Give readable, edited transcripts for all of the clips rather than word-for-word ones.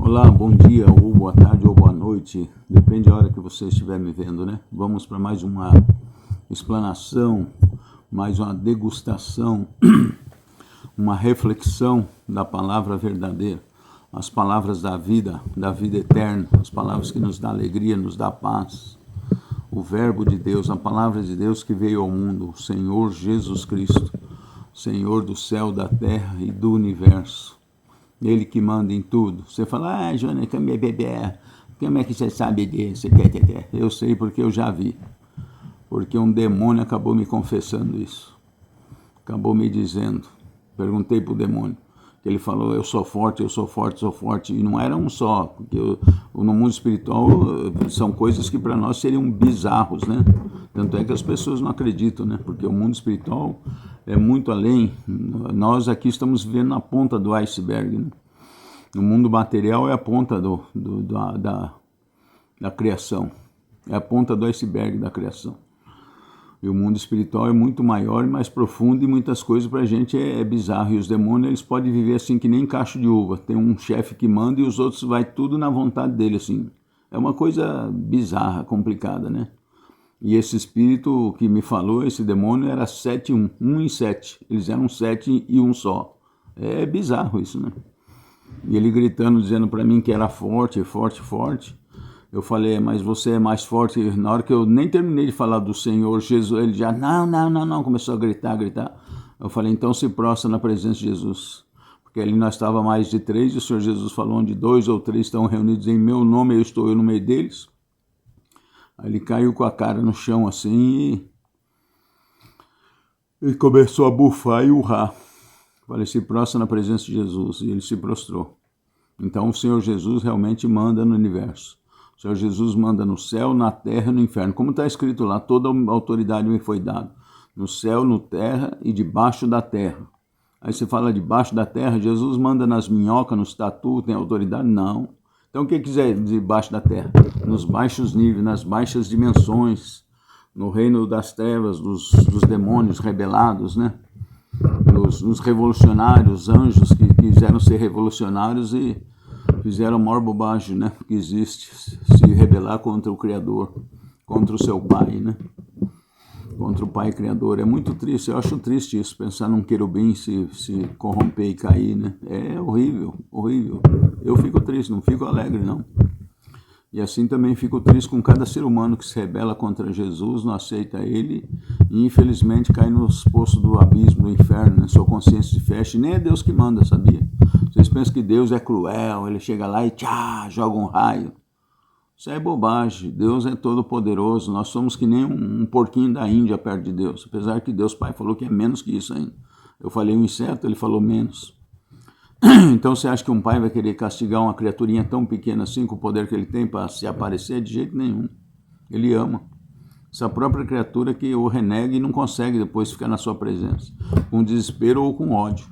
Olá, bom dia, ou boa tarde, ou boa noite, depende da hora que você estiver me vendo, né? Vamos para mais uma explanação, mais uma degustação, uma reflexão da palavra verdadeira, as palavras da vida eterna, as palavras que nos dá alegria, nos dá paz, o verbo de Deus, a palavra de Deus que veio ao mundo, o Senhor Jesus Cristo, Senhor do céu, da terra e do universo. Ele que manda em tudo. Você fala, Jonas, como é que você sabe disso? Eu sei porque eu já vi. Porque um demônio acabou me confessando isso. Acabou me dizendo. Perguntei para o demônio. Ele falou, eu sou forte, eu sou forte, sou forte. E não era um só. Porque no mundo espiritual são coisas que para nós seriam bizarros, né? Tanto é que as pessoas não acreditam, né? Porque o mundo espiritual é muito além. Nós aqui estamos vivendo na ponta do iceberg, né? O mundo material é a ponta da criação. É a ponta do iceberg da criação. E o mundo espiritual é muito maior e mais profundo e muitas coisas pra gente é bizarro. E os demônios, eles podem viver assim que nem cacho de uva. Tem um chefe que manda e os outros vai tudo na vontade dele, assim. É uma coisa bizarra, complicada, né? E esse espírito que me falou, esse demônio, era 7 em 1, 1 em 7. Eles eram 7 e um só. É bizarro isso, né? E ele gritando, dizendo para mim que era forte, forte, forte. Eu falei, mas você é mais forte. Na hora que eu nem terminei de falar do Senhor Jesus, ele já, não, começou a gritar. Eu falei, então se prostra na presença de Jesus. Porque ali nós estava mais de 3, e o Senhor Jesus falou, onde 2 ou 3 estão reunidos em meu nome, eu no meio deles. Aí ele caiu com a cara no chão assim e começou a bufar e urrar. Falei, se prostra na presença de Jesus. E ele se prostrou. Então o Senhor Jesus realmente manda no universo. O Senhor Jesus manda no céu, na terra e no inferno. Como está escrito lá, toda a autoridade me foi dada. No céu, na terra e debaixo da terra. Aí você fala debaixo da terra, Jesus manda nas minhocas, nos tatu, tem autoridade? Não. Então o que quiser debaixo da terra? Nos baixos níveis, nas baixas dimensões, no reino das trevas, dos demônios rebelados, né? Nos revolucionários, anjos que quiseram ser revolucionários e fizeram a maior bobagem, né, que existe, se rebelar contra o Criador, contra o seu Pai, né? Contra o Pai Criador. É muito triste, eu acho triste isso, pensar num querubim se corromper e cair, né? É horrível, horrível. Eu fico triste, não fico alegre, não. E assim também fico triste com cada ser humano que se rebela contra Jesus, não aceita Ele e infelizmente cai nos poços do abismo, do inferno, né? Sua consciência se fecha e nem é Deus que manda, sabia? Vocês pensam que Deus é cruel, Ele chega lá e joga um raio. Isso é bobagem, Deus é todo poderoso, nós somos que nem um porquinho da Índia perto de Deus, apesar que Deus Pai falou que é menos que isso ainda. Eu falei um inseto, Ele falou menos. Então você acha que um pai vai querer castigar uma criaturinha tão pequena assim, com o poder que ele tem para se aparecer? De jeito nenhum. Ele ama essa própria criatura que o renega e não consegue depois ficar na sua presença, com desespero ou com ódio.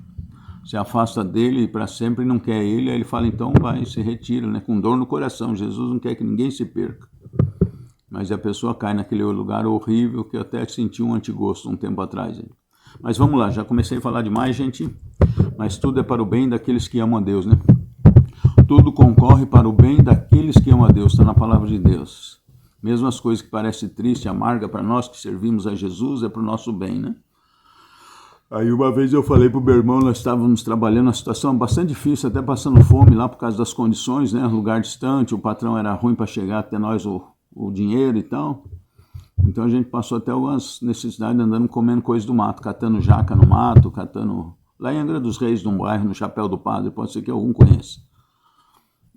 Se afasta dele para sempre e não quer ele, aí ele fala, então vai, se retira, né? Com dor no coração. Jesus não quer que ninguém se perca. Mas a pessoa cai naquele lugar horrível que eu até senti um antigosto um tempo atrás. Mas vamos lá, já comecei a falar demais, gente. Mas tudo é para o bem daqueles que amam a Deus, né? Tudo concorre para o bem daqueles que amam a Deus, está na palavra de Deus. Mesmo as coisas que parecem tristes e amargas para nós que servimos a Jesus, é para o nosso bem, né? Aí uma vez eu falei para o meu irmão, nós estávamos trabalhando uma situação bastante difícil, até passando fome lá por causa das condições, né? Lugar distante, o patrão era ruim para chegar até nós o dinheiro e tal. Então a gente passou até algumas necessidades andando comendo coisas do mato, catando jaca no mato, catando... Lá em Angra dos Reis, num bairro, no Chapéu do Padre, pode ser que algum conheça.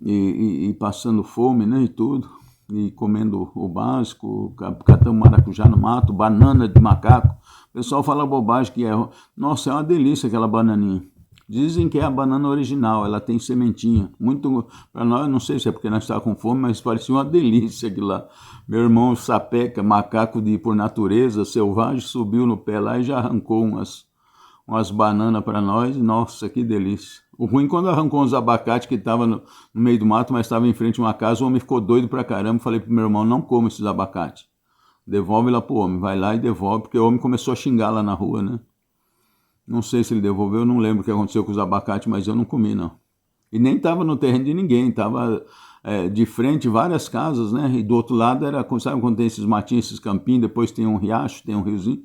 E passando fome, né, e tudo. E comendo o básico, catando maracujá no mato, banana de macaco. O pessoal fala bobagem que é... Nossa, é uma delícia aquela bananinha. Dizem que é a banana original, ela tem sementinha. Muito... Para nós, não sei se é porque nós estávamos com fome, mas parecia uma delícia aquilo lá. Meu irmão sapeca, macaco por natureza, selvagem, subiu no pé lá e já arrancou umas bananas para nós. Nossa, que delícia. O ruim quando arrancou uns abacates que estavam no meio do mato, mas estava em frente a uma casa, o homem ficou doido pra caramba. Falei pro meu irmão, não coma esses abacates. Devolve lá pro homem. Vai lá e devolve, porque o homem começou a xingar lá na rua, né? Não sei se ele devolveu, não lembro o que aconteceu com os abacates, mas eu não comi, não. E nem estava no terreno de ninguém, estava de frente várias casas, né? E do outro lado era, sabe quando tem esses matinhos, esses campinhos, depois tem um riacho, tem um riozinho.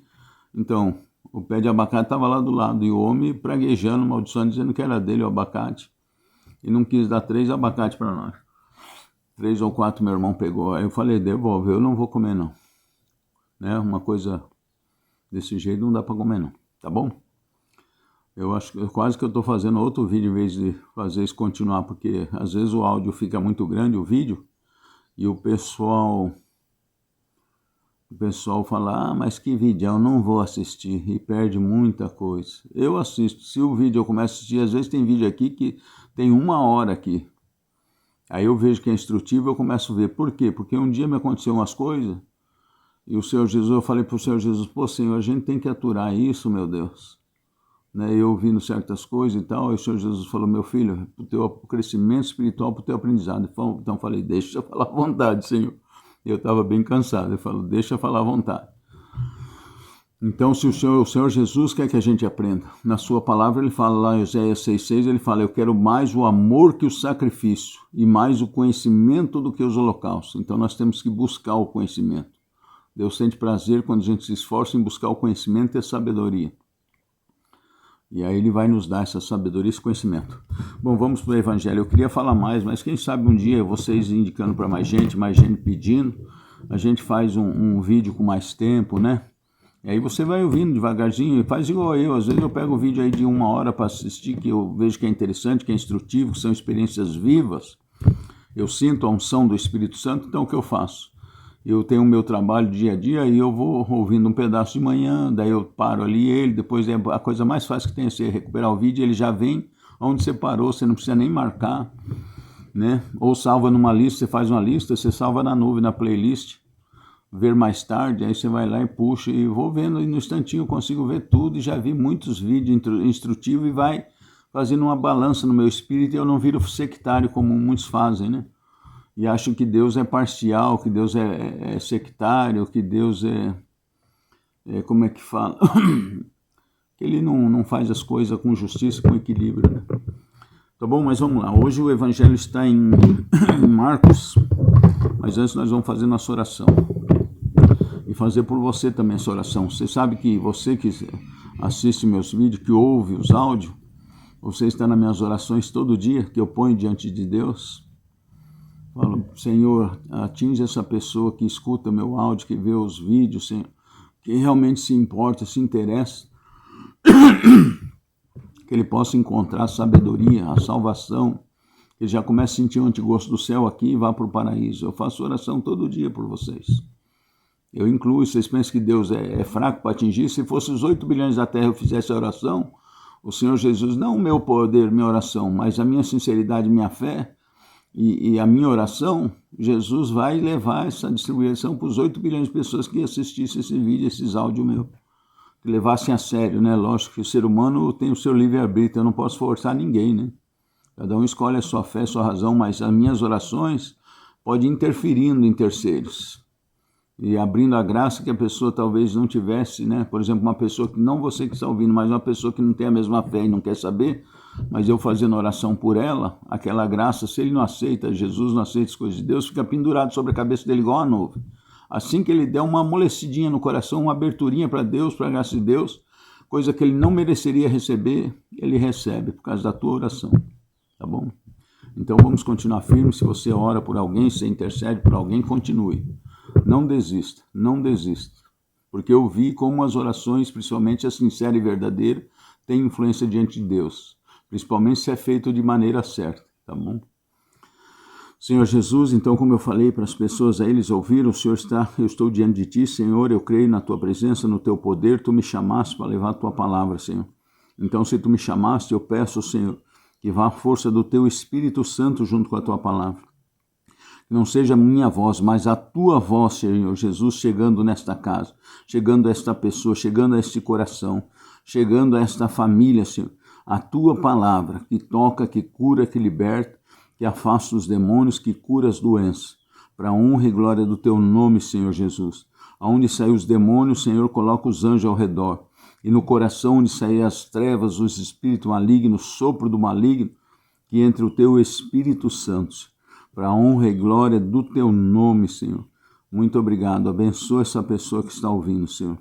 Então, o pé de abacate estava lá do lado, e o homem praguejando, maldiçoando, dizendo que era dele o abacate. E não quis dar 3 abacates para nós. 3 ou 4 meu irmão pegou. Aí eu falei, devolve, eu não vou comer não. Né? Uma coisa desse jeito não dá para comer não, tá bom? Eu acho que quase que eu estou fazendo outro vídeo em vez de fazer isso continuar, porque às vezes o áudio fica muito grande, o vídeo, e o pessoal fala, mas que vídeo, eu não vou assistir, e perde muita coisa. Eu assisto, se o vídeo eu começo a assistir, às vezes tem vídeo aqui que tem 1 hora aqui. Aí eu vejo que é instrutivo, eu começo a ver. Por quê? Porque um dia me aconteceu umas coisas, e o Senhor Jesus, eu falei para o Senhor Jesus, pô Senhor, a gente tem que aturar isso, meu Deus. Né, eu ouvindo certas coisas e tal, e o Senhor Jesus falou, meu filho, para o teu crescimento espiritual, para o teu aprendizado. Então eu falei, deixa eu falar à vontade, Senhor. Eu estava bem cansado, eu falo, deixa eu falar à vontade. Então, se o Senhor Jesus quer que a gente aprenda, na sua palavra ele fala lá em Oséias 6,6, ele fala, eu quero mais o amor que o sacrifício, e mais o conhecimento do que os holocaustos. Então nós temos que buscar o conhecimento. Deus sente prazer quando a gente se esforça em buscar o conhecimento e a sabedoria. E aí ele vai nos dar essa sabedoria e esse conhecimento. Bom, vamos para o Evangelho. Eu queria falar mais, mas quem sabe um dia vocês indicando para mais gente pedindo, a gente faz um vídeo com mais tempo, né? E aí você vai ouvindo devagarzinho e faz igual eu. Às vezes eu pego um vídeo aí de 1 hora para assistir, que eu vejo que é interessante, que é instrutivo, que são experiências vivas. Eu sinto a unção do Espírito Santo, então o que eu faço? Eu tenho o meu trabalho dia a dia e eu vou ouvindo um pedaço de manhã, daí eu paro ali ele, depois a coisa mais fácil que tem é você recuperar o vídeo, ele já vem onde você parou, você não precisa nem marcar, né? Ou salva numa lista, você faz uma lista, você salva na nuvem, na playlist, ver mais tarde, aí você vai lá e puxa, e vou vendo, e no instantinho eu consigo ver tudo, e já vi muitos vídeos instrutivos, e vai fazendo uma balança no meu espírito, e eu não viro sectário como muitos fazem, né? E acham que Deus é parcial, que Deus é sectário, que Deus como é que fala? Que ele não faz as coisas com justiça, com equilíbrio, né? Tá bom, mas vamos lá. Hoje o Evangelho está em Marcos, mas antes nós vamos fazer nossa oração. E fazer por você também essa oração. Você sabe que você que assiste meus vídeos, que ouve os áudios, você está nas minhas orações todo dia, que eu ponho diante de Deus. Falo, Senhor, atinge essa pessoa que escuta meu áudio, que vê os vídeos, Senhor, que realmente se importa, se interessa, que ele possa encontrar a sabedoria, a salvação, que ele já comece a sentir o antigosto do céu aqui e vá para o paraíso. Eu faço oração todo dia por vocês. Eu incluo, vocês pensam que Deus é fraco para atingir? Se fosse os 8 bilhões da terra eu fizesse a oração, o Senhor Jesus, não o meu poder, minha oração, mas a minha sinceridade, minha fé, e a minha oração, Jesus vai levar essa distribuição para os 8 bilhões de pessoas que assistissem esse vídeo, esses áudios meus, que levassem a sério, né? Lógico que o ser humano tem o seu livre-arbítrio, eu não posso forçar ninguém, né? Cada um escolhe a sua fé, a sua razão, mas as minhas orações podem ir interferindo em terceiros e abrindo a graça que a pessoa talvez não tivesse, né? Por exemplo, uma pessoa que não você que está ouvindo, mas uma pessoa que não tem a mesma fé e não quer saber, mas eu fazendo oração por ela, aquela graça, se ele não aceita, Jesus não aceita as coisas de Deus, fica pendurado sobre a cabeça dele igual a nuvem. Assim que ele der uma amolecidinha no coração, uma aberturinha para Deus, para a graça de Deus, coisa que ele não mereceria receber, ele recebe por causa da tua oração, tá bom? Então vamos continuar firmes. Se você ora por alguém, se intercede por alguém, continue. Não desista, não desista. Porque eu vi como as orações, principalmente a sincera e verdadeira, têm influência diante de Deus. Principalmente se é feito de maneira certa, tá bom? Senhor Jesus, então como eu falei para as pessoas aí, eles ouviram, o Senhor está, eu estou diante de Ti, Senhor, eu creio na Tua presença, no Teu poder, Tu me chamaste para levar a Tua palavra, Senhor. Então se Tu me chamaste, eu peço, Senhor, que vá a força do Teu Espírito Santo junto com a Tua palavra. Que não seja a minha voz, mas a Tua voz, Senhor Jesus, chegando nesta casa, chegando a esta pessoa, chegando a este coração, chegando a esta família, Senhor. A Tua palavra que toca, que cura, que liberta, que afasta os demônios, que cura as doenças. Para a honra e glória do Teu nome, Senhor Jesus. Aonde saem os demônios, Senhor, coloca os anjos ao redor. E no coração onde saem as trevas, os espíritos malignos, o sopro do maligno, que entre o teu Espírito Santo, para a honra e glória do teu nome, Senhor. Muito obrigado. Abençoa essa pessoa que está ouvindo, Senhor.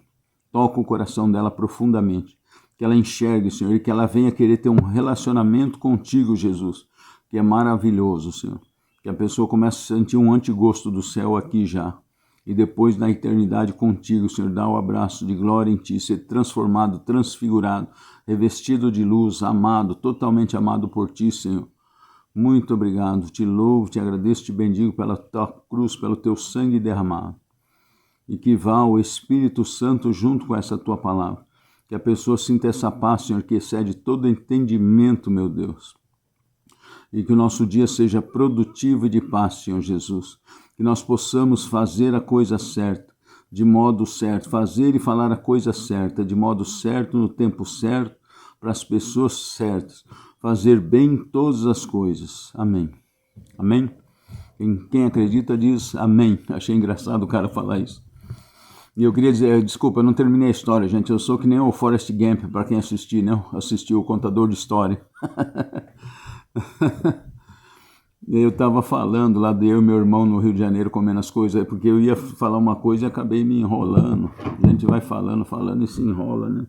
Toca o coração dela profundamente. Que ela enxergue, Senhor, e que ela venha querer ter um relacionamento contigo, Jesus, que é maravilhoso, Senhor. Que a pessoa comece a sentir um antigosto do céu aqui já. E depois na eternidade contigo, Senhor, dá o abraço de glória em ti, ser transformado, transfigurado, revestido de luz, amado, totalmente amado por ti, Senhor. Muito obrigado, te louvo, te agradeço, te bendigo pela tua cruz, pelo teu sangue derramado. E que vá o Espírito Santo junto com essa tua palavra. Que a pessoa sinta essa paz, Senhor, que excede todo entendimento, meu Deus. E que o nosso dia seja produtivo e de paz, Senhor Jesus. Que nós possamos fazer a coisa certa, de modo certo, fazer e falar a coisa certa, de modo certo, no tempo certo, para as pessoas certas. Fazer bem todas as coisas. Amém. Amém? Quem acredita diz amém. Achei engraçado o cara falar isso. E eu queria dizer, desculpa, eu não terminei a história, gente. Eu sou que nem o Forrest Gump, para quem assistiu, né? Assistiu o Contador de História. Eu estava falando lá de eu e meu irmão no Rio de Janeiro comendo as coisas, porque eu ia falar uma coisa e acabei me enrolando. A gente vai falando e se enrola, né?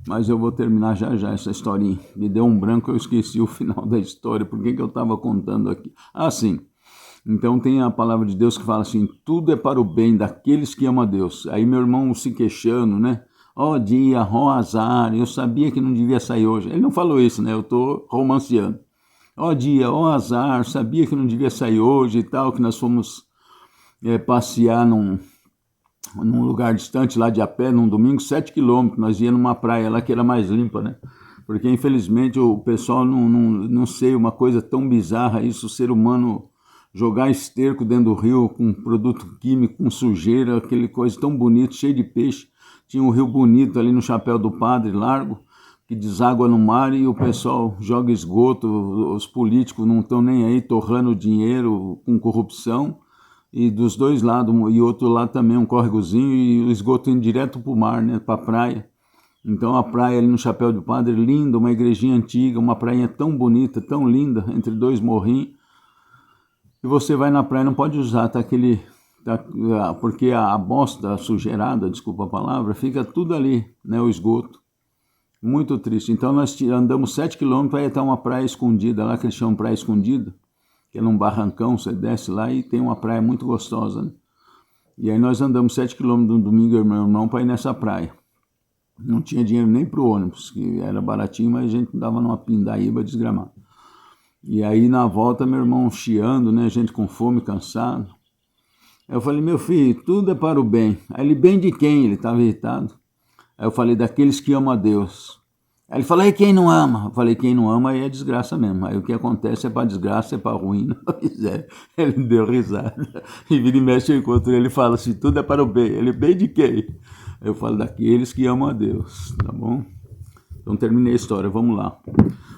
Mas eu vou terminar já essa historinha. Me deu um branco, eu esqueci o final da história. Por que eu estava contando aqui? Ah, sim. Então tem a palavra de Deus que fala assim, tudo é para o bem daqueles que amam a Deus. Aí meu irmão se queixando, né? Ó dia, ó azar, eu sabia que não devia sair hoje. Ele não falou isso, né? Eu estou romanceando. Ó dia, ó azar, sabia que não devia sair hoje e tal, que nós fomos passear num lugar distante lá de a pé, num domingo, 7 quilômetros, nós íamos numa praia lá que era mais limpa, né? Porque infelizmente o pessoal não sei, uma coisa tão bizarra isso, o ser humano jogar esterco dentro do rio com produto químico, com sujeira, aquele coisa tão bonito, cheio de peixe. Tinha um rio bonito ali no Chapéu do Padre, largo, que deságua no mar e o pessoal joga esgoto, os políticos não estão nem aí, torrando dinheiro com corrupção. E dos dois lados, e outro lado também um córregozinho e o esgoto indo direto para o mar, né, para a praia. Então a praia ali no Chapéu do Padre, linda, uma igrejinha antiga, uma prainha tão bonita, tão linda, entre dois morrinhos. E você vai na praia, não pode usar, porque a bosta, a sujeirada, desculpa a palavra, fica tudo ali, né, o esgoto. Muito triste. Então nós andamos 7 quilômetros para ir até uma praia escondida, lá que eles chamam praia escondida, que é num barrancão, você desce lá e tem uma praia muito gostosa, né? E aí nós andamos 7 quilômetros no domingo, eu e meu irmão, para ir nessa praia. Não tinha dinheiro nem para o ônibus, que era baratinho, mas a gente dava numa pindaíba desgramada. E aí na volta meu irmão chiando, né, a gente com fome, cansado. Eu falei, meu filho, tudo é para o bem. Aí ele, bem de quem? Ele estava irritado. Aí eu falei, daqueles que amam a Deus. Aí ele falou, e quem não ama? Eu falei, quem não ama aí é desgraça mesmo. Aí o que acontece é para desgraça, é para ruim. Pois é, ele deu risada. E vira e mexe, eu encontro ele e fala assim, tudo é para o bem. Ele, bem de quem? Eu falo, daqueles que amam a Deus, tá bom? Então terminei a história, vamos lá.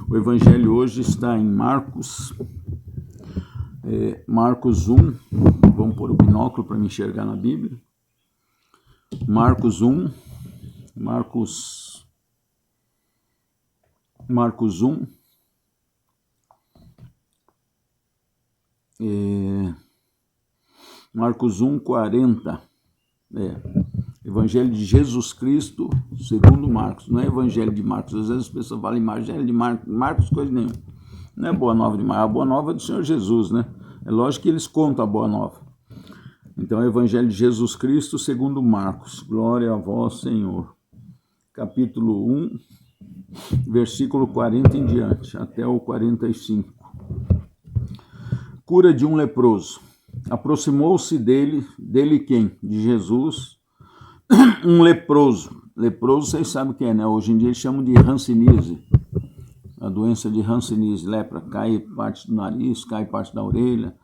O evangelho hoje está em Marcos 1, vamos pôr o binóculo para me enxergar na Bíblia. Marcos 1, Marcos 1:40. Evangelho de Jesus Cristo, segundo Marcos. Não é Evangelho de Marcos. Às vezes as pessoas falam Evangelho de Marcos, coisa nenhuma. Não é Boa Nova de Marcos, a Boa Nova é do Senhor Jesus, né? É lógico que eles contam a Boa Nova. Então, é Evangelho de Jesus Cristo, segundo Marcos. Glória a vós, Senhor. Capítulo 1, versículo 40 em diante, até o 45. Cura de um leproso. Aproximou-se dele quem? De Jesus, um leproso. Leproso, vocês sabem o que é, né? Hoje em dia eles chamam de hanseníase. A doença de hanseníase, lepra, cai parte do nariz, cai parte da orelha,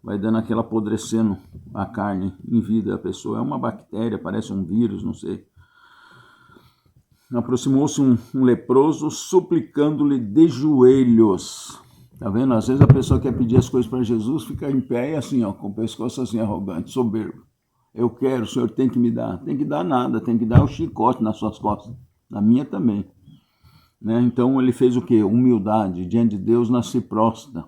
vai dando aquela apodrecendo a carne em vida da pessoa. É uma bactéria, parece um vírus, não sei. Aproximou-se um leproso, suplicando-lhe de joelhos. Tá vendo? Às vezes a pessoa quer pedir as coisas para Jesus, fica em pé e assim, ó, com o pescoço assim arrogante, soberbo. Eu quero, o Senhor tem que me dar. Tem que dar nada, tem que dar o chicote nas suas costas. Na minha também. né? Então ele fez o quê? Humildade, diante de Deus não se prostra.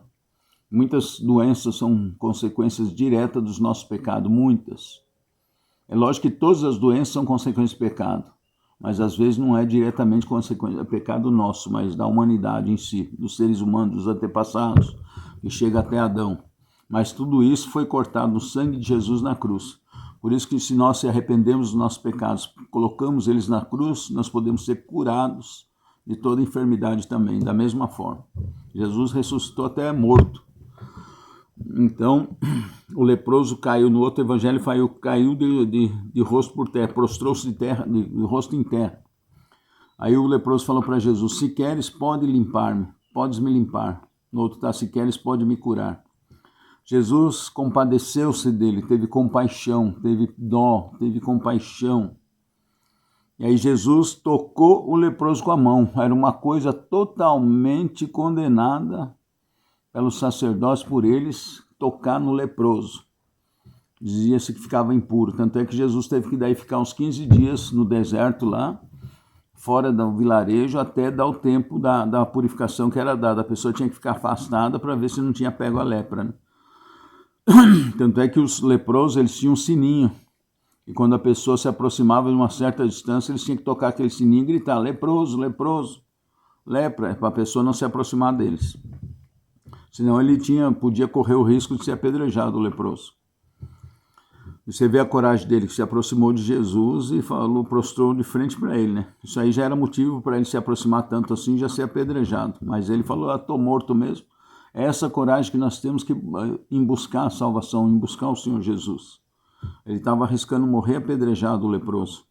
Muitas doenças são consequências diretas dos nossos pecados, muitas. É lógico que todas as doenças são consequências de pecado, mas às vezes não é diretamente consequência do pecado nosso, mas da humanidade em si, dos seres humanos, dos antepassados, que chega até Adão. Mas tudo isso foi cortado no sangue de Jesus na cruz. Por isso que se nós se arrependemos dos nossos pecados, colocamos eles na cruz, nós podemos ser curados de toda enfermidade também, da mesma forma. Jesus ressuscitou até morto. Então, o leproso caiu no outro evangelho, caiu de rosto por terra, prostrou-se de terra, de rosto em terra. Aí o leproso falou para Jesus: se queres, pode limpar-me, podes me limpar. No outro está: se queres, pode me curar. Jesus compadeceu-se dele, teve compaixão, teve dó, teve compaixão. E aí Jesus tocou o leproso com a mão. Era uma coisa totalmente condenada pelos sacerdotes, por eles, tocar no leproso. Dizia-se que ficava impuro. Tanto é que Jesus teve que daí ficar uns 15 dias no deserto lá, fora do vilarejo, até dar o tempo da purificação que era dada. A pessoa tinha que ficar afastada para ver se não tinha pego a lepra, né? Tanto é que os leprosos, eles tinham um sininho. E quando a pessoa se aproximava de uma certa distância, eles tinham que tocar aquele sininho e gritar: leproso, leproso, lepra, para a pessoa não se aproximar deles. Senão ele podia correr o risco de ser apedrejado, o leproso. E você vê a coragem dele, que se aproximou de Jesus e prostrou de frente para ele, né? Isso aí já era motivo para ele se aproximar tanto assim, já ser apedrejado. Mas ele falou: estou morto mesmo. É essa coragem que nós temos que em buscar a salvação, em buscar o Senhor Jesus. Ele estava arriscando morrer apedrejado, o leproso.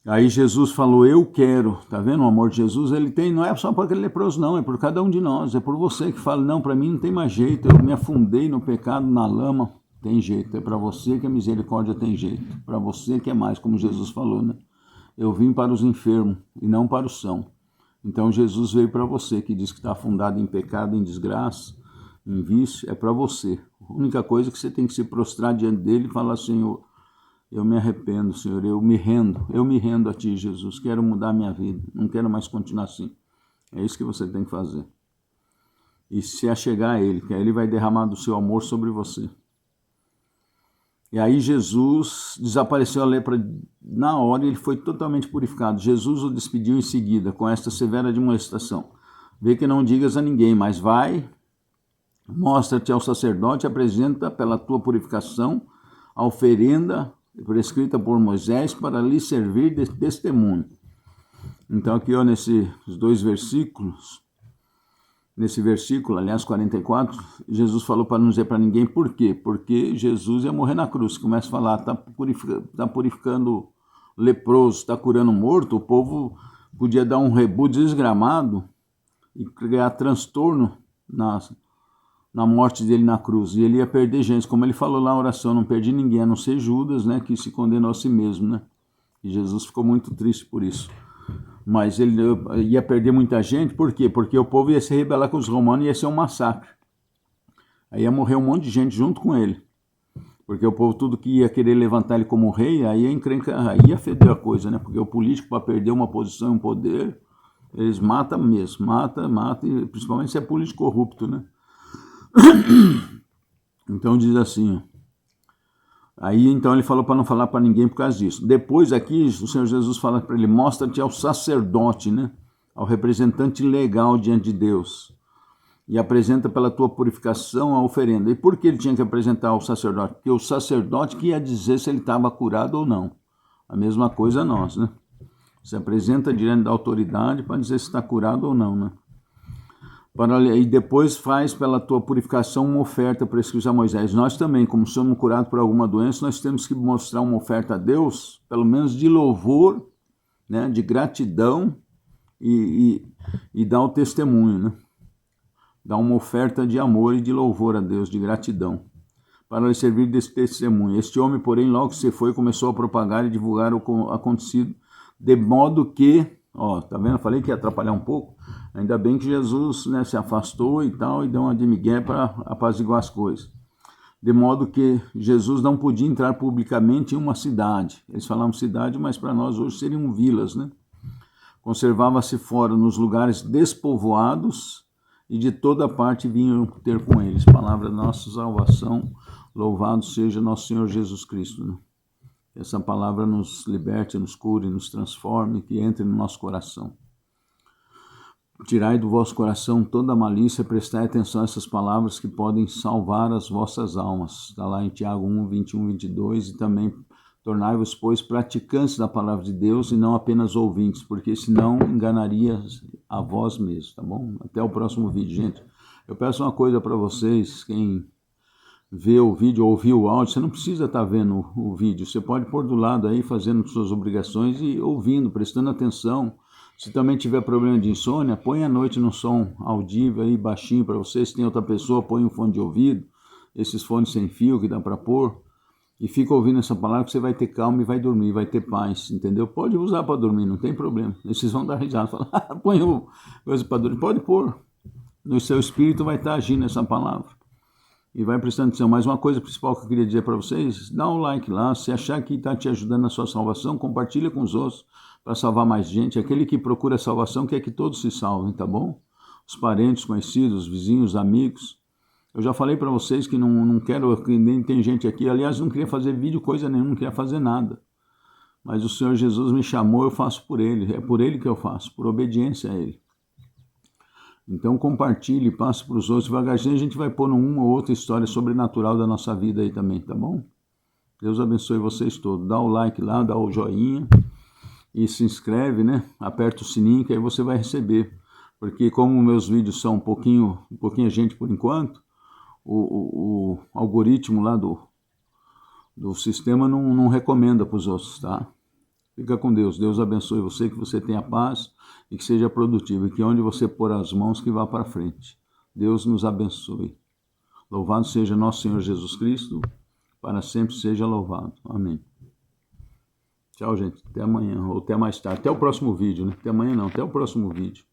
Aí Jesus falou: eu quero. Tá vendo o amor de Jesus? Ele tem, não é só para aquele leproso não, é por cada um de nós. É por você que fala: não, para mim não tem mais jeito, eu me afundei no pecado, na lama. Tem jeito, é para você que a misericórdia tem jeito. Para você que é mais, como Jesus falou, né? Eu vim para os enfermos e não para os sãos. Então Jesus veio para você que diz que está afundado em pecado, em desgraça, em vício, é para você. A única coisa é que você tem que se prostrar diante dele e falar: Senhor, eu me arrependo, Senhor, eu me rendo a Ti, Jesus, quero mudar minha vida, não quero mais continuar assim. É isso que você tem que fazer. E se achegar a Ele, que aí Ele vai derramar do seu amor sobre você. E aí Jesus desapareceu a lepra na hora e ele foi totalmente purificado. Jesus o despediu em seguida com esta severa admoestação: vê que não digas a ninguém, mas vai, mostra-te ao sacerdote, apresenta pela tua purificação a oferenda prescrita por Moisés para lhe servir de testemunho. Então aqui, ó, nesses dois versículos, nesse versículo, aliás, 44, Jesus falou para não dizer para ninguém. Por quê? Porque Jesus ia morrer na cruz. Começa a falar: está purificando leproso, está curando morto. O povo podia dar um rebu desgramado e criar transtorno na morte dele na cruz. E ele ia perder gente. Como ele falou lá na oração: não perdi ninguém, a não ser Judas, né, que se condenou a si mesmo, né? E Jesus ficou muito triste por isso. Mas ele ia perder muita gente. Por quê? Porque o povo ia se rebelar com os romanos e ia ser um massacre. Aí ia morrer um monte de gente junto com ele. Porque o povo, tudo que ia querer levantar ele como rei, aí ia feder a coisa, né? Porque o político, para perder uma posição e um poder, eles matam mesmo. Mata, e principalmente se é político corrupto, né? Então diz assim. Aí então ele falou para não falar para ninguém por causa disso. Depois aqui o Senhor Jesus fala para ele: mostra-te ao sacerdote, né? Ao representante legal diante de Deus. E apresenta pela tua purificação a oferenda. E por que ele tinha que apresentar ao sacerdote? Porque o sacerdote que ia dizer se ele estava curado ou não. A mesma coisa nós, né? Se apresenta diante da autoridade para dizer se está curado ou não, né? E depois faz pela tua purificação uma oferta prescrita a Moisés. Nós também, como somos curados por alguma doença, nós temos que mostrar uma oferta a Deus, pelo menos de louvor, né, de gratidão e dar o testemunho, né? Dar uma oferta de amor e de louvor a Deus, de gratidão, para lhe servir desse testemunho. Este homem, porém, logo que se foi, começou a propagar e divulgar o acontecido, de modo que, ó, tá vendo? Eu falei que ia atrapalhar um pouco. Ainda bem que Jesus, né, se afastou e tal, e deu uma de migué para apaziguar as coisas. De modo que Jesus não podia entrar publicamente em uma cidade. Eles falavam cidade, mas para nós hoje seriam vilas, né? conservava-se fora nos lugares despovoados, e de toda parte vinham ter com eles. Palavra da nossa salvação, louvado seja nosso Senhor Jesus Cristo. Né? Que essa palavra nos liberte, nos cure, nos transforme, que entre no nosso coração. Tirai do vosso coração toda a malícia, prestai atenção a essas palavras que podem salvar as vossas almas. Está lá em Tiago 1, 21, 22, e também tornai-vos, pois, praticantes da palavra de Deus e não apenas ouvintes, porque senão enganaria a vós mesmos, tá bom? Até o próximo vídeo, gente. Eu peço uma coisa para vocês, quem vê o vídeo, ouviu o áudio, você não precisa estar vendo o vídeo, você pode pôr do lado aí, fazendo suas obrigações e ouvindo, prestando atenção. Se também tiver problema de insônia, põe à noite no som audível aí, baixinho para você. Se tem outra pessoa, põe um fone de ouvido, esses fones sem fio que dá para pôr, e fica ouvindo essa palavra que você vai ter calma e vai dormir, vai ter paz, entendeu? Pode usar para dormir, não tem problema. E vocês vão dar risada, falar, põe coisa para dormir, pode pôr. No seu espírito vai estar agindo essa palavra. E vai prestando atenção. Mas uma coisa principal que eu queria dizer para vocês, dá um like lá, se achar que está te ajudando na sua salvação, compartilha com os outros para salvar mais gente. Aquele que procura salvação quer que todos se salvem, tá bom? Os parentes, conhecidos, vizinhos, amigos. Eu já falei para vocês que não quero, que nem tem gente aqui, aliás, não queria fazer vídeo, coisa nenhuma, não queria fazer nada. Mas o Senhor Jesus me chamou, eu faço por Ele, é por Ele que eu faço, por obediência a Ele. Então compartilhe, passe para os outros, devagarzinho a gente vai pôr uma ou outra história sobrenatural da nossa vida aí também, tá bom? Deus abençoe vocês todos, dá o like lá, dá o joinha e se inscreve, né? Aperta o sininho que aí você vai receber, porque como meus vídeos são pouquinha gente por enquanto, o algoritmo lá do sistema não recomenda para os outros, tá? Fica com Deus. Deus abençoe você, que você tenha paz e que seja produtivo. E que onde você pôr as mãos, que vá para frente. Deus nos abençoe. Louvado seja nosso Senhor Jesus Cristo. Para sempre seja louvado. Amém. Tchau, gente. Até amanhã. Ou até mais tarde. Até o próximo vídeo, né? Até amanhã não. Até o próximo vídeo.